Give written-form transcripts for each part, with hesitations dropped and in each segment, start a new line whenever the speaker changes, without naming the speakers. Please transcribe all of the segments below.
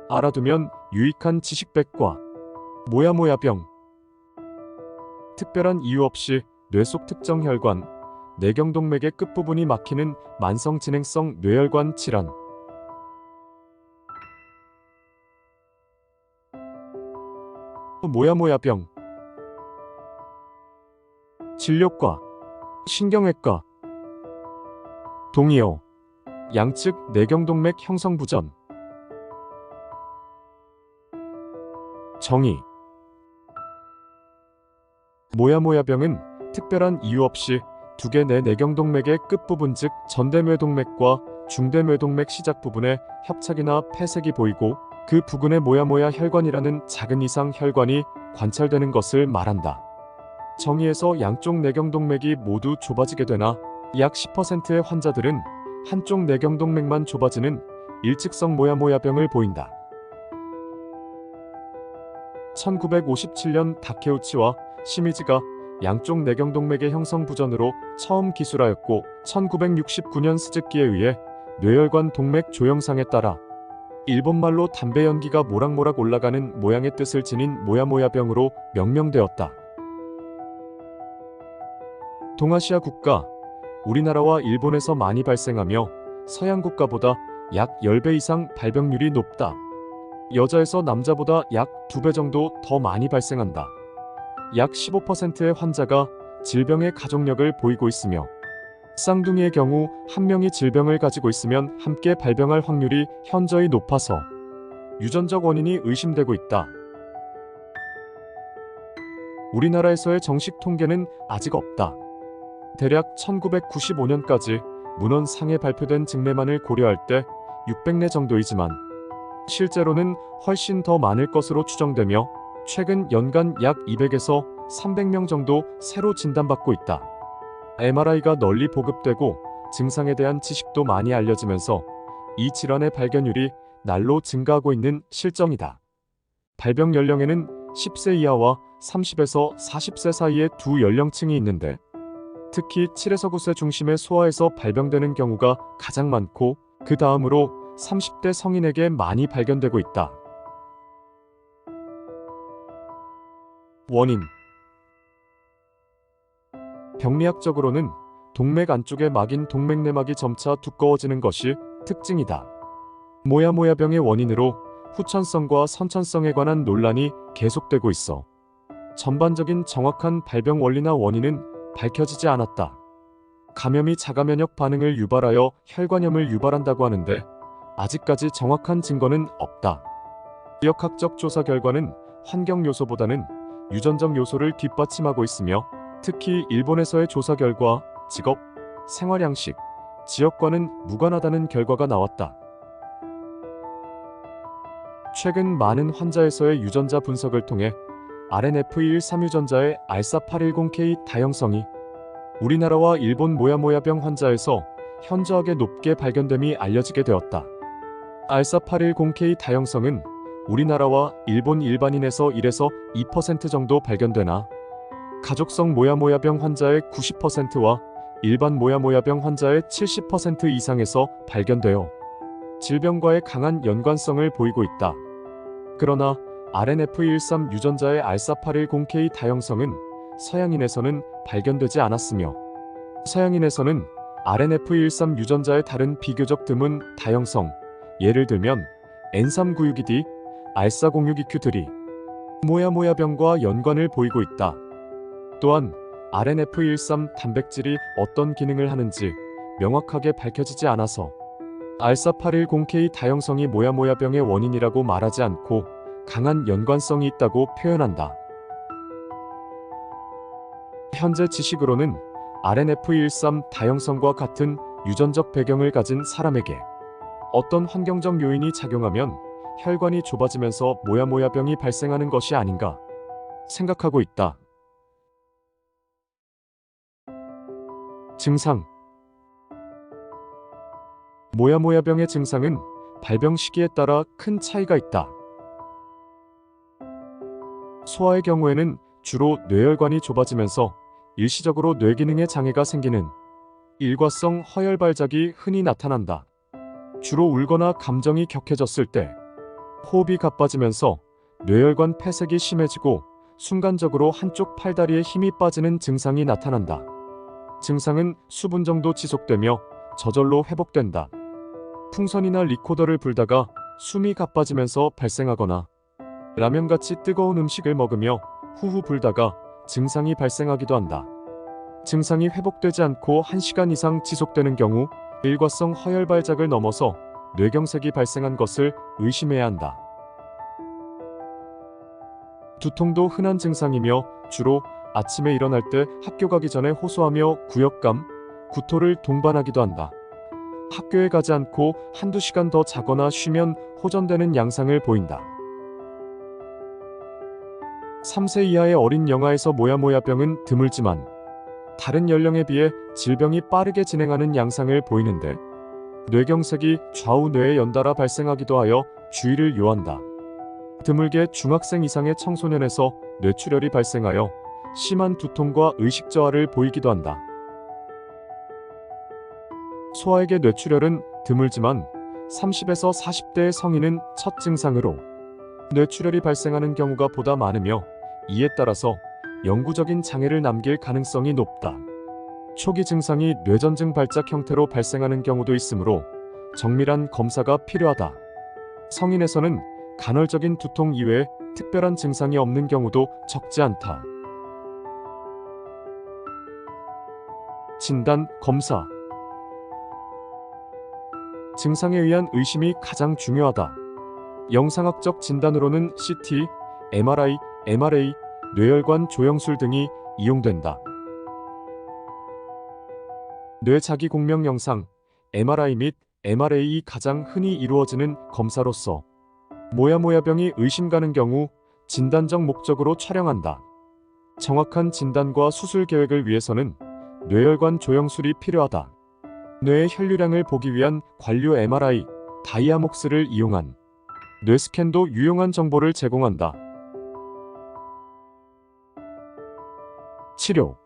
알아두면 유익한 지식백과. 모야모야병. 특별한 이유 없이 뇌 속 특정 혈관, 내경동맥의 끝부분이 막히는 만성 진행성 뇌혈관 질환. 모야모야병. 진료과, 신경외과. 동의어, 양측 내경동맥 형성 부전. 정의. 모야모야병은 특별한 이유 없이 두 개 내 내경동맥의 끝부분 즉 전대뇌동맥과 중대뇌동맥 시작 부분에 협착이나 폐색이 보이고 그 부근에 모야모야 혈관이라는 작은 이상 혈관이 관찰되는 것을 말한다. 정의에서 양쪽 내경동맥이 모두 좁아지게 되나 약 10%의 환자들은 한쪽 내경동맥만 좁아지는 일직성 모야모야병을 보인다. 1957년 다케우치와 시미즈가 양쪽 내경동맥의 형성 부전으로 처음 기술하였고 1969년 스즈키에 의해 뇌혈관 동맥 조형상에 따라 일본말로 담배 연기가 모락모락 올라가는 모양의 뜻을 지닌 모야모야병으로 명명되었다. 동아시아 국가, 우리나라와 일본에서 많이 발생하며 서양 국가보다 약 10배 이상 발병률이 높다. 여자에서 남자보다 약 2배 정도 더 많이 발생한다. 약 15%의 환자가 질병의 가족력을 보이고 있으며 쌍둥이의 경우 한 명이 질병을 가지고 있으면 함께 발병할 확률이 현저히 높아서 유전적 원인이 의심되고 있다. 우리나라에서의 정식 통계는 아직 없다. 대략 1995년까지 문헌상에 발표된 증례만을 고려할 때 600례 정도이지만 실제로는 훨씬 더 많을 것으로 추정되며 최근 연간 약 200에서 300명 정도 새로 진단받고 있다. MRI가 널리 보급되고 증상에 대한 지식도 많이 알려지면서 이 질환의 발견율이 날로 증가하고 있는 실정이다. 발병 연령에는 10세 이하와 30에서 40세 사이의 두 연령층이 있는데 특히 7에서 9세 중심의 소아에서 발병되는 경우가 가장 많고 그 다음으로 30대 성인에게 많이 발견되고 있다. 원인. 병리학적으로는 동맥 안쪽에 막인 동맥내막이 점차 두꺼워지는 것이 특징이다. 모야모야병의 원인으로 후천성과 선천성에 관한 논란이 계속되고 있어 전반적인 정확한 발병 원리나 원인은 밝혀지지 않았다. 감염이 자가면역 반응을 유발하여 혈관염을 유발한다고 하는데 아직까지 정확한 증거는 없다. 의학학적 조사 결과는 환경 요소보다는 유전적 요소를 뒷받침하고 있으며 특히 일본에서의 조사 결과 직업, 생활 양식, 지역과는 무관하다는 결과가 나왔다. 최근 많은 환자에서의 유전자 분석을 통해 RNF213 유전자의 알사810K 다형성이 우리나라와 일본 모야모야병 환자에서 현저하게 높게 발견됨이 알려지게 되었다. 알사810K 다형성은 우리나라와 일본 일반인에서 1에서 2% 정도 발견되나 가족성 모야모야병 환자의 90%와 일반 모야모야병 환자의 70% 이상에서 발견되어 질병과의 강한 연관성을 보이고 있다. 그러나 RNF213 유전자의 알사810K 다형성은 서양인에서는 발견되지 않았으며 서양인에서는 RNF213 유전자의 다른 비교적 드문 다형성, 예를 들면 N396ED, 알사062Q3, 모야모야병과 연관을 보이고 있다. 또한 RNF213 단백질이 어떤 기능을 하는지 명확하게 밝혀지지 않아서 알사810K 다형성이 모야모야병의 원인이라고 말하지 않고 강한 연관성이 있다고 표현한다. 현재 지식으로는 RNF213 다형성과 같은 유전적 배경을 가진 사람에게 어떤 환경적 요인이 작용하면 혈관이 좁아지면서 모야모야병이 발생하는 것이 아닌가 생각하고 있다. 증상. 모야모야병의 증상은 발병 시기에 따라 큰 차이가 있다. 소아의 경우에는 주로 뇌혈관이 좁아지면서 일시적으로 뇌기능에 장애가 생기는 일과성 허혈발작이 흔히 나타난다. 주로 울거나 감정이 격해졌을 때, 호흡이 가빠지면서 뇌혈관 폐색이 심해지고 순간적으로 한쪽 팔다리에 힘이 빠지는 증상이 나타난다. 증상은 수분 정도 지속되며 저절로 회복된다. 풍선이나 리코더를 불다가 숨이 가빠지면서 발생하거나 라면같이 뜨거운 음식을 먹으며 후후 불다가 증상이 발생하기도 한다. 증상이 회복되지 않고 1시간 이상 지속되는 경우 일과성 허혈 발작을 넘어서 뇌경색이 발생한 것을 의심해야 한다. 두통도 흔한 증상이며 주로 아침에 일어날 때 학교 가기 전에 호소하며 구역감, 구토를 동반하기도 한다. 학교에 가지 않고 한두 시간 더 자거나 쉬면 호전되는 양상을 보인다. 3세 이하의 어린 영아에서 모야모야병은 드물지만 다른 연령에 비해 질병이 빠르게 진행하는 양상을 보이는데 뇌경색이 좌우 뇌에 연달아 발생하기도 하여 주의를 요한다. 드물게 중학생 이상의 청소년에서 뇌출혈이 발생하여 심한 두통과 의식 저하를 보이기도 한다. 소아에게 뇌출혈은 드물지만 30에서 40대의 성인은 첫 증상으로 뇌출혈이 발생하는 경우가 보다 많으며 이에 따라서 영구적인 장애를 남길 가능성이 높다. 초기 증상이 뇌전증 발작 형태로 발생하는 경우도 있으므로 정밀한 검사가 필요하다. 성인에서는 간헐적인 두통 이외에 특별한 증상이 없는 경우도 적지 않다. 진단, 검사. 증상에 의한 의심이 가장 중요하다. 영상학적 진단으로는 CT, MRI, 뇌혈관 조영술 등이 이용된다. 뇌 자기 공명 영상, MRI 및 MRA이 가장 흔히 이루어지는 검사로서 모야모야병이 의심 가는 경우 진단적 목적으로 촬영한다. 정확한 진단과 수술 계획을 위해서는 뇌혈관 조영술이 필요하다. 뇌의 혈류량을 보기 위한 관류 MRI, 다이아목스를 이용한 뇌스캔도 유용한 정보를 제공한다. 치료.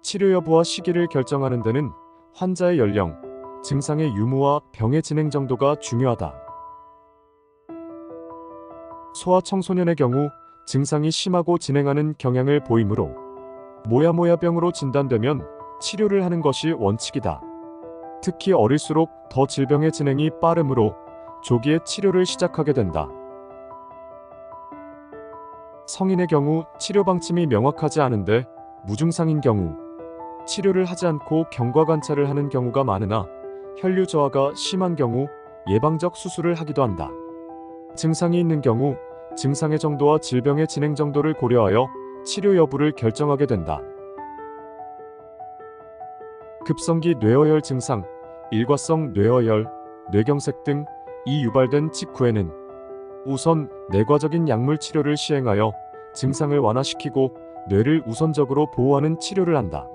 치료 여부와 시기를 결정하는 데는 환자의 연령, 증상의 유무와 병의 진행 정도가 중요하다. 소아 청소년의 경우 증상이 심하고 진행하는 경향을 보이므로 모야모야병으로 진단되면 치료를 하는 것이 원칙이다. 특히 어릴수록 더 질병의 진행이 빠르므로 조기에 치료를 시작하게 된다. 성인의 경우 치료 방침이 명확하지 않은데 무증상인 경우 치료를 하지 않고 경과 관찰을 하는 경우가 많으나 혈류 저하가 심한 경우 예방적 수술을 하기도 한다. 증상이 있는 경우 증상의 정도와 질병의 진행 정도를 고려하여 치료 여부를 결정하게 된다. 급성기 뇌어혈 증상, 일과성 뇌어혈, 뇌경색 등이 유발된 직후에는 우선 내과적인 약물 치료를 시행하여 증상을 완화시키고 뇌를 우선적으로 보호하는 치료를 한다.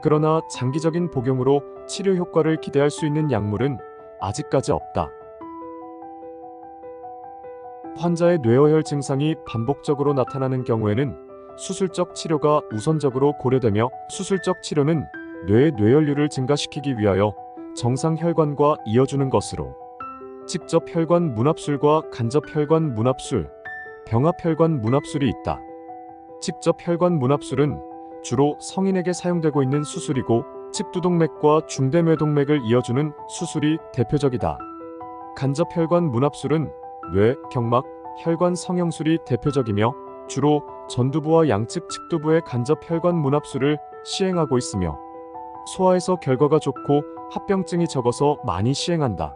그러나 장기적인 복용으로 치료 효과를 기대할 수 있는 약물은 아직까지 없다. 환자의 뇌어혈 증상이 반복적으로 나타나는 경우에는 수술적 치료가 우선적으로 고려되며 수술적 치료는 뇌의 뇌혈류를 증가시키기 위하여 정상 혈관과 이어주는 것으로 직접 혈관 문합술과 간접 혈관 문합술, 병합 혈관 문합술이 있다. 직접 혈관 문합술은 주로 성인에게 사용되고 있는 수술이고 측두동맥과 중대뇌동맥을 이어주는 수술이 대표적이다. 간접 혈관 문합술은 뇌, 경막, 혈관 성형술이 대표적이며 주로 전두부와 양측 측두부의 간접 혈관 문합술을 시행하고 있으며 소아에서 결과가 좋고 합병증이 적어서 많이 시행한다.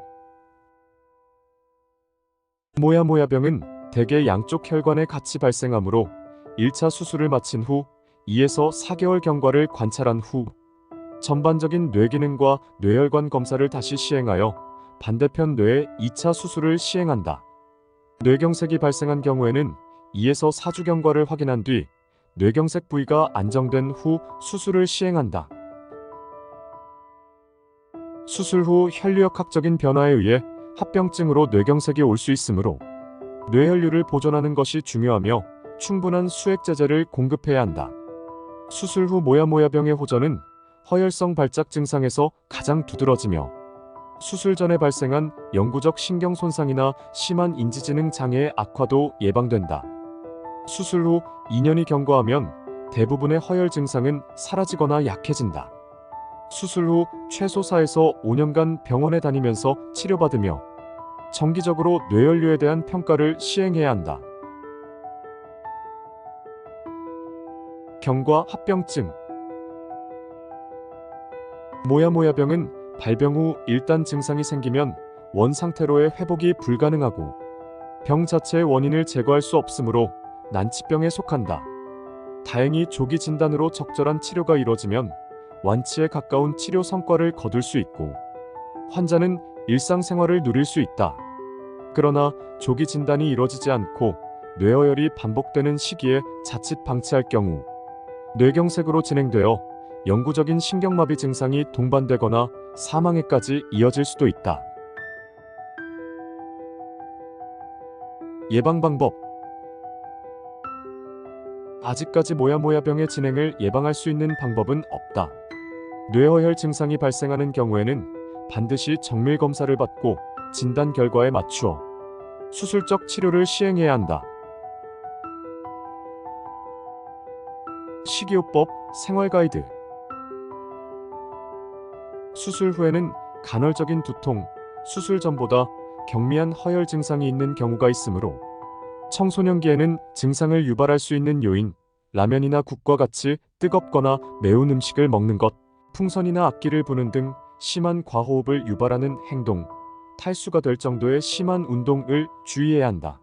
모야모야병은 대개 양쪽 혈관에 같이 발생하므로 1차 수술을 마친 후 2에서 4개월 경과를 관찰한 후 전반적인 뇌기능과 뇌혈관 검사를 다시 시행하여 반대편 뇌의 2차 수술을 시행한다. 뇌경색이 발생한 경우에는 2에서 4주 경과를 확인한 뒤 뇌경색 부위가 안정된 후 수술을 시행한다. 수술 후 혈류역학적인 변화에 의해 합병증으로 뇌경색이 올 수 있으므로 뇌혈류를 보존하는 것이 중요하며 충분한 수액제제를 공급해야 한다. 수술 후 모야모야병의 호전은 허혈성 발작 증상에서 가장 두드러지며 수술 전에 발생한 영구적 신경 손상이나 심한 인지지능 장애의 악화도 예방된다. 수술 후 2년이 경과하면 대부분의 허혈 증상은 사라지거나 약해진다. 수술 후 최소 4에서 5년간 병원에 다니면서 치료받으며 정기적으로 뇌연류에 대한 평가를 시행해야 한다. 경과 합병증. 모야모야병은 발병 후 일단 증상이 생기면 원 상태로의 회복이 불가능하고 병 자체의 원인을 제거할 수 없으므로 난치병에 속한다. 다행히 조기 진단으로 적절한 치료가 이뤄지면 완치에 가까운 치료 성과를 거둘 수 있고 환자는 일상생활을 누릴 수 있다. 그러나 조기 진단이 이뤄지지 않고 뇌어혈이 반복되는 시기에 자칫 방치할 경우 뇌경색으로 진행되어 영구적인 신경마비 증상이 동반되거나 사망에까지 이어질 수도 있다. 예방 방법. 아직까지 모야모야병의 진행을 예방할 수 있는 방법은 없다. 뇌어혈 증상이 발생하는 경우에는 반드시 정밀 검사를 받고 진단 결과에 맞추어 수술적 치료를 시행해야 한다. 식이요법, 생활 가이드. 수술 후에는 간헐적인 두통, 수술 전보다 경미한 허혈 증상이 있는 경우가 있으므로 청소년기에는 증상을 유발할 수 있는 요인, 라면이나 국과 같이 뜨겁거나 매운 음식을 먹는 것, 풍선이나 악기를 부는 등 심한 과호흡을 유발하는 행동, 탈수가 될 정도의 심한 운동을 주의해야 한다.